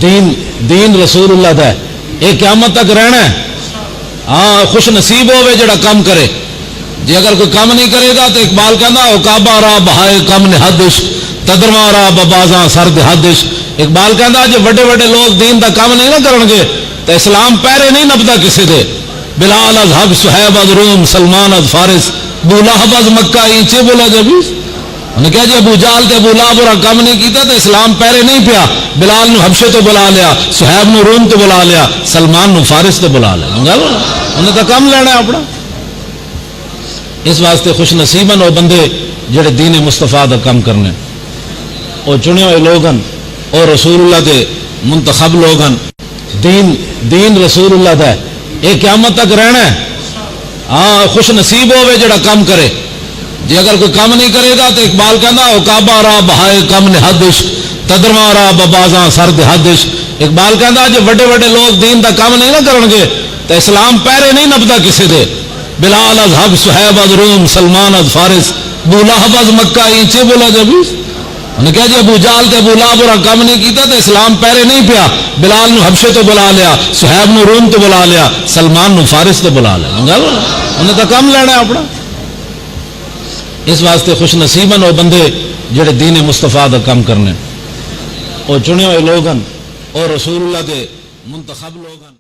دین رسول اللہ دا ہے، یہ قیامت تک رہنا ہے۔ ہاں خوش نصیب ہوئے جڑا کام کرے، جی اگر کوئی کام نہیں کرے گا تو اقبال کہنا کعبہ را بہائے کم نہادش تدرما را ببازاں سرد حدش۔ اقبال کہنا جو بڑے بڑے لوگ دین دا کام نہیں نہ کرن گے تو اسلام پیرے نہیں نپتا کسی دے۔ بلال از حب صہیب از روم سلمان از فارس ابو لہب از مکہ اینچے بولا جبیس۔ انہوں نے کہا جی ابو جہل تے ابو لہب اور کام نہیں کیتا تو اسلام پیرے نہیں پیا۔ بلال نو حبشے تو بلا لیا، صہیب نو روم تو بلا لیا، سلمان نو فارس تو بلا لیا، انہیں تو کم لینا ہے اپنا۔ اس واسطے خوش نصیبن وہ بندے جڑے دین مصطفیٰ دا کم کرنے، وہ چنے ہوئے لوگن اور رسول اللہ دے منتخب لوگن۔ دین رسول اللہ دا ہے، یہ قیامت تک رہنا ہے۔ ہاں خوش نصیب ہوئے جڑا کام کرے، جی اگر کوئی کام نہیں کرے گا تو اقبال کہنا کعبہ را بہائے کم نہادش تدرما را ببازاں سرد حدش۔ اقبال کہنا جو بڑے بڑے لوگ دین دا کام نہیں نہ کرن گے تو اسلام پیرے نہیں نپتا کسی دے۔ بلال از حب صہیب از روم سلمان از فارس ابو لہب از مکہ اینچے بولا جبیس۔ انہوں نے کہا جی ابو جہل تے ابو لہب اور کام نہیں کیتا تو اسلام پیرے نہیں پیا۔ بلال نو حبشے تو بلا لیا، صہیب نو روم تو بلا لیا، سلمان نو فارس تو بلا لیا، انہیں تو کم لینا ہے اپنا۔ اس واسطے خوش نصیبن وہ بندے جڑے دین مصطفیٰ دا کم کرنے، وہ چنے ہوئے لوگن اور رسول اللہ دے منتخب لوگن۔